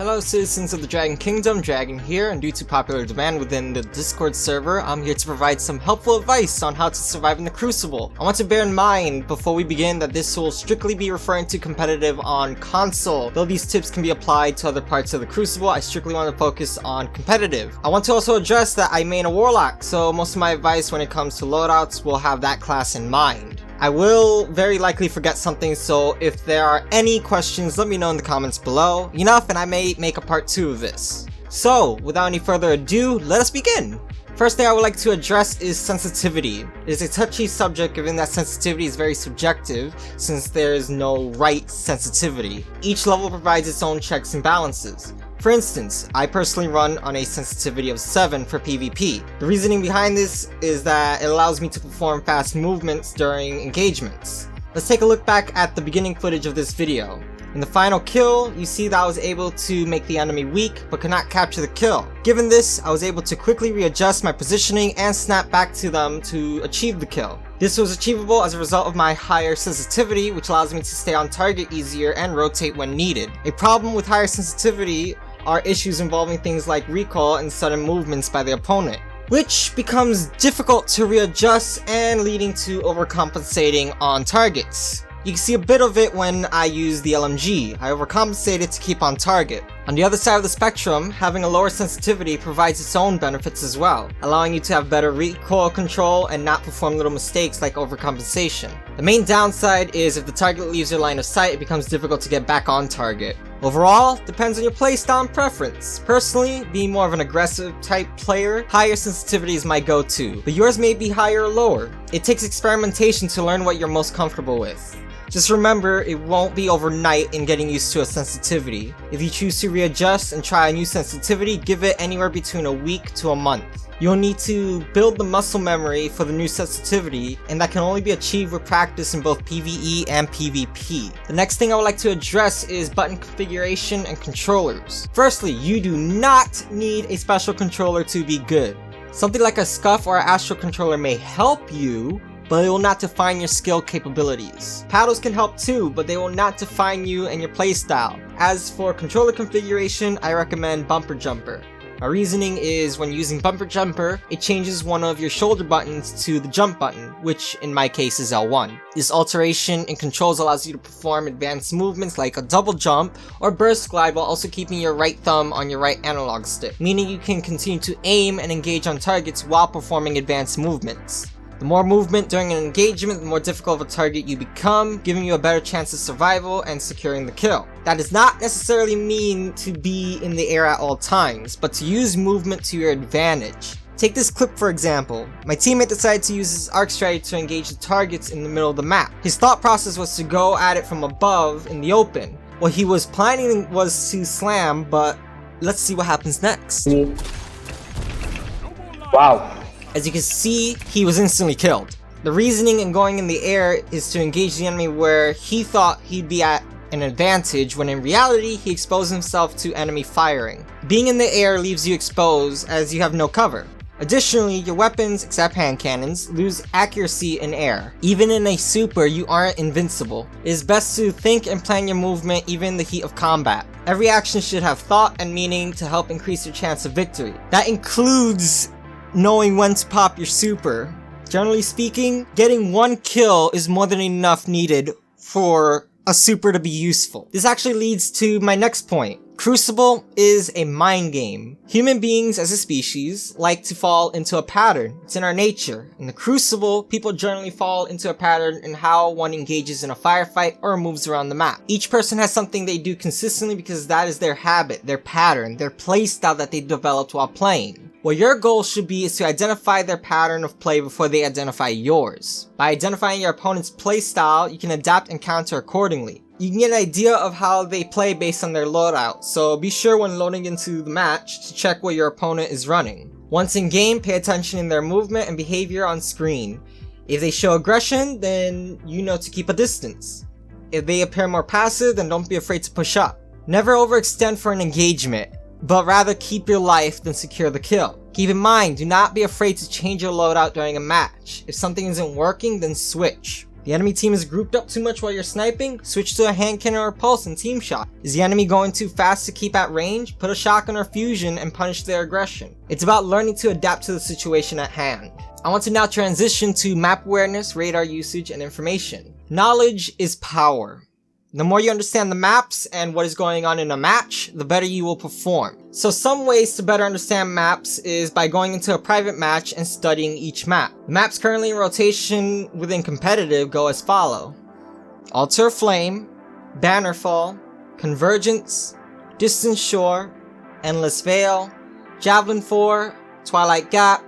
Hello citizens of the Dragon Kingdom, Dragon here, and due to popular demand within the Discord server, I'm here to provide some helpful advice on how to survive in the Crucible. I want to bear in mind before we begin that this will strictly be referring to competitive on console. Though these tips can be applied to other parts of the Crucible, I strictly want to focus on competitive. I want to also address that I main a Warlock, so most of my advice when it comes to loadouts will have that class in mind. I will very likely forget something, so if there are any questions, let me know in the comments below. Enough, and I may make a part 2 of this. So, without any further ado, let us begin! First thing I would like to address is sensitivity. It is a touchy subject given that sensitivity is very subjective, since there is no right sensitivity. Each level provides its own checks and balances. For instance, I personally run on a sensitivity of 7 for PvP. The reasoning behind this is that it allows me to perform fast movements during engagements. Let's take a look back at the beginning footage of this video. In the final kill, you see that I was able to make the enemy weak, but could not capture the kill. Given this, I was able to quickly readjust my positioning and snap back to them to achieve the kill. This was achievable as a result of my higher sensitivity, which allows me to stay on target easier and rotate when needed. A problem with higher sensitivity are issues involving things like recall and sudden movements by the opponent, which becomes difficult to readjust and leading to overcompensating on targets. You can see a bit of it when I use the LMG. I overcompensated to keep on target. On the other side of the spectrum, having a lower sensitivity provides its own benefits as well, allowing you to have better recoil control and not perform little mistakes like overcompensation. The main downside is if the target leaves your line of sight, it becomes difficult to get back on target. Overall, depends on your playstyle and preference. Personally, being more of an aggressive type player, higher sensitivity is my go-to, but yours may be higher or lower. It takes experimentation to learn what you're most comfortable with. Just remember, it won't be overnight in getting used to a sensitivity. If you choose to readjust and try a new sensitivity, give it anywhere between a week to a month. You'll need to build the muscle memory for the new sensitivity, and that can only be achieved with practice in both PvE and PvP. The next thing I would like to address is button configuration and controllers. Firstly, you do not need a special controller to be good. Something like a Scuf or Astral controller may help you, but it will not define your skill capabilities. Paddles can help too, but they will not define you and your playstyle. As for controller configuration, I recommend Bumper Jumper. My reasoning is when using Bumper Jumper, it changes one of your shoulder buttons to the jump button, which in my case is L1. This alteration in controls allows you to perform advanced movements like a double jump or burst glide while also keeping your right thumb on your right analog stick, meaning you can continue to aim and engage on targets while performing advanced movements. The more movement during an engagement, the more difficult of a target you become, giving you a better chance of survival and securing the kill. That does not necessarily mean to be in the air at all times, but to use movement to your advantage. Take this clip for example. My teammate decided to use his arc strategy to engage the targets in the middle of the map. His thought process was to go at it from above in the open. What he was planning was to slam, but let's see what happens next. Wow. As you can see, he was instantly killed. The reasoning in going in the air is to engage the enemy where he thought he'd be at an advantage, when in reality, he exposed himself to enemy firing. Being in the air leaves you exposed as you have no cover. Additionally, your weapons, except hand cannons, lose accuracy in air. Even in a super, you aren't invincible. It is best to think and plan your movement even in the heat of combat. Every action should have thought and meaning to help increase your chance of victory. That includes knowing when to pop your super. Generally speaking, getting one kill is more than enough needed for a super to be useful. This actually leads to my next point. Crucible is a mind game. Human beings as a species like to fall into a pattern. It's in our nature. In the Crucible, people generally fall into a pattern in how one engages in a firefight or moves around the map. Each person has something they do consistently because that is their habit, their pattern, their playstyle that they developed while playing. What your goal should be is to identify their pattern of play before they identify yours. By identifying your opponent's playstyle, you can adapt and counter accordingly. You can get an idea of how they play based on their loadout, so be sure when loading into the match to check what your opponent is running. Once in game, pay attention in their movement and behavior on screen. If they show aggression, then you know to keep a distance. If they appear more passive, then don't be afraid to push up. Never overextend for an engagement, but rather keep your life than secure the kill. Keep in mind, do not be afraid to change your loadout during a match. If something isn't working, then switch. The enemy team is grouped up too much while you're sniping? Switch to a hand cannon or pulse and team shot. Is the enemy going too fast to keep at range? Put a shotgun or fusion and punish their aggression. It's about learning to adapt to the situation at hand. I want to now transition to map awareness, radar usage, and information. Knowledge is power. The more you understand the maps and what is going on in a match, the better you will perform. So some ways to better understand maps is by going into a private match and studying each map. The maps currently in rotation within competitive go as follow: Altar of Flame, Bannerfall, Convergence, Distant Shore, Endless Vale, Javelin 4, Twilight Gap,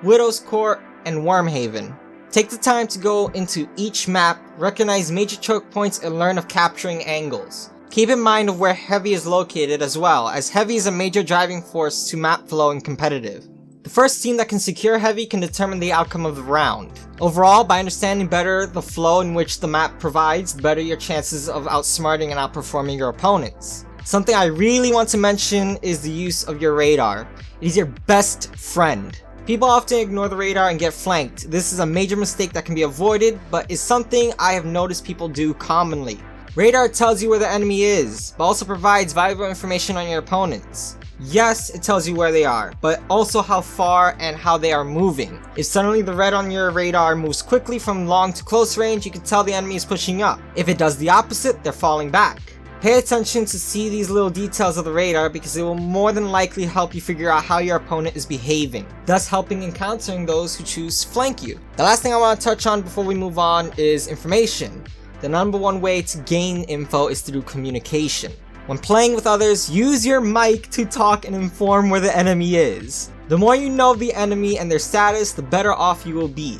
Widow's Court, and Wormhaven. Take the time to go into each map, recognize major choke points, and learn of capturing angles. Keep in mind of where Heavy is located as well, as Heavy is a major driving force to map flow in competitive. The first team that can secure Heavy can determine the outcome of the round. Overall, by understanding better the flow in which the map provides, the better your chances of outsmarting and outperforming your opponents. Something I really want to mention is the use of your radar. It is your best friend. People often ignore the radar and get flanked. This is a major mistake that can be avoided, but is something I have noticed people do commonly. Radar tells you where the enemy is, but also provides valuable information on your opponents. Yes, it tells you where they are, but also how far and how they are moving. If suddenly the red on your radar moves quickly from long to close range, you can tell the enemy is pushing up. If it does the opposite, they're falling back. Pay attention to see these little details of the radar because it will more than likely help you figure out how your opponent is behaving, thus helping in countering those who choose to flank you. The last thing I want to touch on before we move on is information. The number one way to gain info is through communication. When playing with others, use your mic to talk and inform where the enemy is. The more you know the enemy and their status, the better off you will be.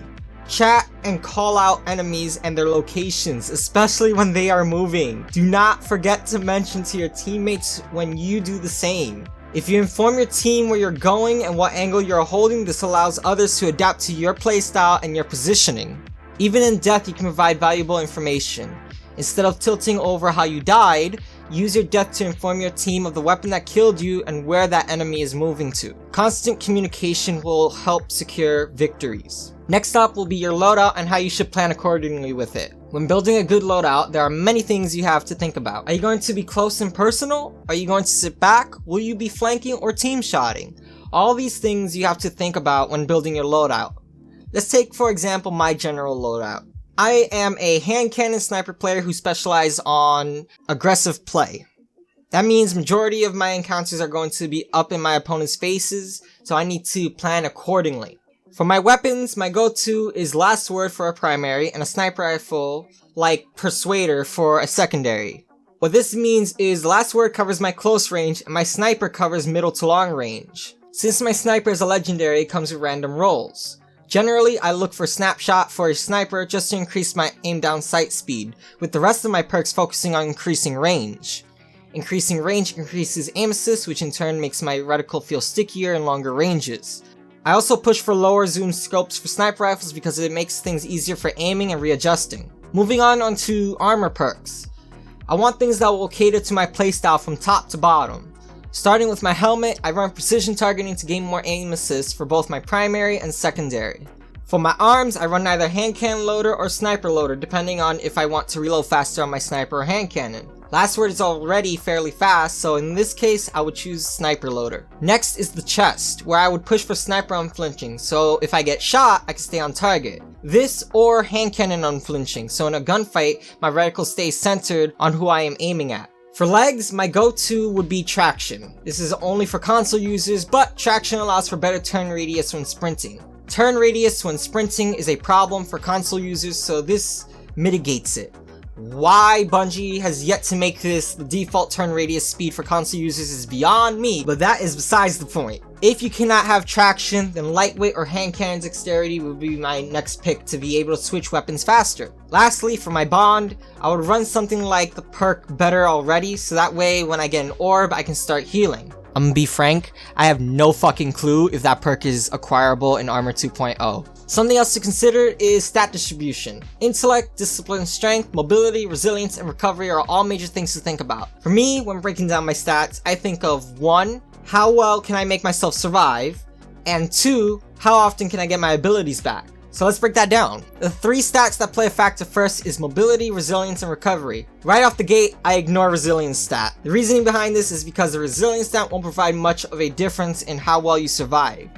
Chat and call out enemies and their locations, especially when they are moving. Do not forget to mention to your teammates when you do the same. If you inform your team where you're going and what angle you're holding, this allows others to adapt to your playstyle and your positioning. Even in death, you can provide valuable information. Instead of tilting over how you died, use your death to inform your team of the weapon that killed you and where that enemy is moving to. Constant communication will help secure victories. Next up will be your loadout and how you should plan accordingly with it. When building a good loadout, there are many things you have to think about. Are you going to be close and personal? Are you going to sit back? Will you be flanking or team shotting? All these things you have to think about when building your loadout. Let's take for example my general loadout. I am a hand cannon sniper player who specializes on aggressive play. That means majority of my encounters are going to be up in my opponent's faces, so I need to plan accordingly. For my weapons, my go-to is Last Word for a primary and a sniper rifle like Persuader for a secondary. What this means is Last Word covers my close range and my sniper covers middle to long range. Since my sniper is a legendary, it comes with random rolls. Generally, I look for Snapshot for a sniper just to increase my aim down sight speed, with the rest of my perks focusing on increasing range. Increasing range increases aim assist, which in turn makes my reticle feel stickier in longer ranges. I also push for lower zoom scopes for sniper rifles because it makes things easier for aiming and readjusting. Moving on to armor perks. I want things that will cater to my playstyle from top to bottom. Starting with my helmet, I run precision targeting to gain more aim assist for both my primary and secondary. For my arms, I run either hand cannon loader or sniper loader depending on if I want to reload faster on my sniper or hand cannon. Last Word is already fairly fast, so in this case, I would choose sniper loader. Next is the chest, where I would push for sniper unflinching, so if I get shot, I can stay on target. This or hand cannon unflinching, so in a gunfight, my reticle stays centered on who I am aiming at. For legs, my go-to would be traction. This is only for console users, but traction allows for better turn radius when sprinting. Turn radius when sprinting is a problem for console users, so this mitigates it. Why Bungie has yet to make this the default turn radius speed for console users is beyond me, but that is besides the point. If you cannot have traction, then lightweight or hand cannon dexterity would be my next pick to be able to switch weapons faster. Lastly, for my bond, I would run something like the perk Better Already, so that way when I get an orb, I can start healing. I'm gonna be frank, I have no fucking clue if that perk is acquirable in Armor 2.0. Something else to consider is stat distribution. Intellect, discipline, strength, mobility, resilience, and recovery are all major things to think about. For me, when breaking down my stats, I think of 1. How well can I make myself survive? And 2. How often can I get my abilities back? So let's break that down. The 3 stats that play a factor first is mobility, resilience, and recovery. Right off the gate, I ignore resilience stat. The reasoning behind this is because the resilience stat won't provide much of a difference in how well you survive.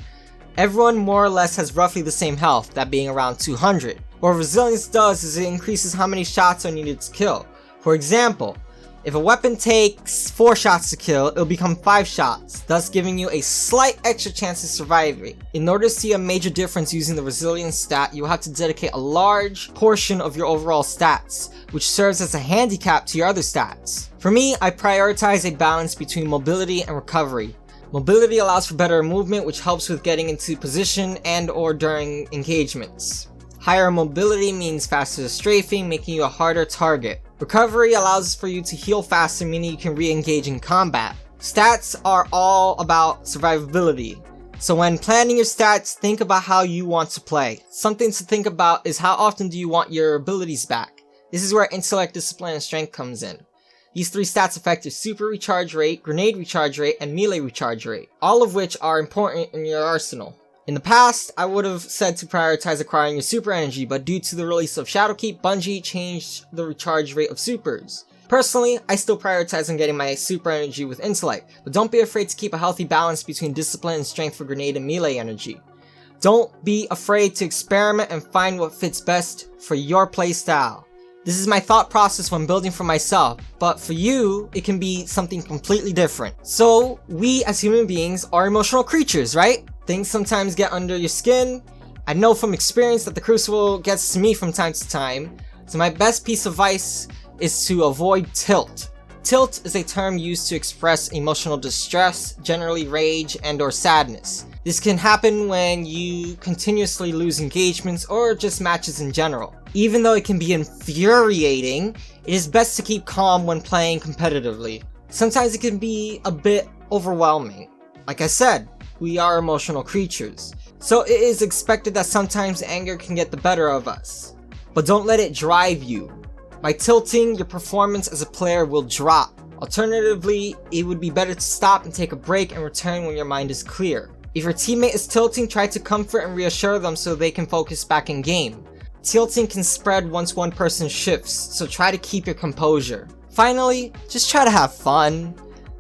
Everyone more or less has roughly the same health, that being around 200. What resilience does is it increases how many shots are needed to kill. For example, if a weapon takes 4 shots to kill, it'll become 5 shots, thus giving you a slight extra chance of surviving. In order to see a major difference using the resilience stat, you will have to dedicate a large portion of your overall stats, which serves as a handicap to your other stats. For me, I prioritize a balance between mobility and recovery. Mobility allows for better movement, which helps with getting into position and or during engagements. Higher mobility means faster strafing, making you a harder target. Recovery allows for you to heal faster, meaning you can re-engage in combat. Stats are all about survivability. So when planning your stats, think about how you want to play. Something to think about is how often do you want your abilities back. This is where intellect, discipline, and strength comes in. These 3 stats affect your super recharge rate, grenade recharge rate, and melee recharge rate, all of which are important in your arsenal. In the past, I would have said to prioritize acquiring your super energy, but due to the release of Shadowkeep, Bungie changed the recharge rate of supers. Personally, I still prioritize on getting my super energy with intellect, but don't be afraid to keep a healthy balance between discipline and strength for grenade and melee energy. Don't be afraid to experiment and find what fits best for your playstyle. This is my thought process when building for myself, but for you, it can be something completely different. So, we as human beings are emotional creatures, right? Things sometimes get under your skin. I know from experience that the Crucible gets to me from time to time, so my best piece of advice is to avoid tilt. Tilt is a term used to express emotional distress, generally rage and or sadness. This can happen when you continuously lose engagements or just matches in general. Even though it can be infuriating, it is best to keep calm when playing competitively. Sometimes it can be a bit overwhelming. Like I said, we are emotional creatures, so it is expected that sometimes anger can get the better of us. But don't let it drive you. By tilting, your performance as a player will drop. Alternatively, it would be better to stop and take a break and return when your mind is clear. If your teammate is tilting, try to comfort and reassure them so they can focus back in game. Tilting can spread once one person shifts, so try to keep your composure. Finally, just try to have fun.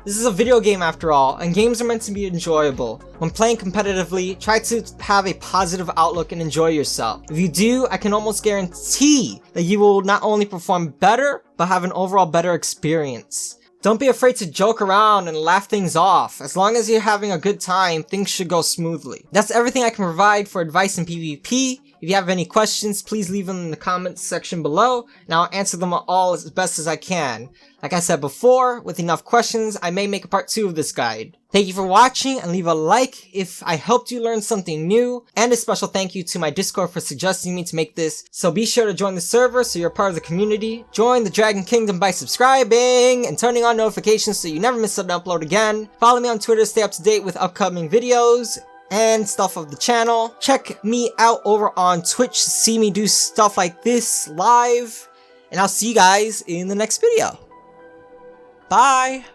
This is a video game after all, and games are meant to be enjoyable. When playing competitively, try to have a positive outlook and enjoy yourself. If you do, I can almost guarantee that you will not only perform better, but have an overall better experience. Don't be afraid to joke around and laugh things off. As long as you're having a good time, things should go smoothly. That's everything I can provide for advice in PvP. If you have any questions, please leave them in the comments section below, and I'll answer them all as best as I can. Like I said before, with enough questions, I may make a part 2 of this guide. Thank you for watching, and leave a like if I helped you learn something new, and a special thank you to my Discord for suggesting me to make this, so be sure to join the server so you're part of the community. Join the Dragon Kingdom by subscribing and turning on notifications so you never miss an upload again. Follow me on Twitter to stay up to date with upcoming videos and stuff of the channel. Check me out over on Twitch to see me do stuff like this live, and I'll see you guys in the next video. Bye!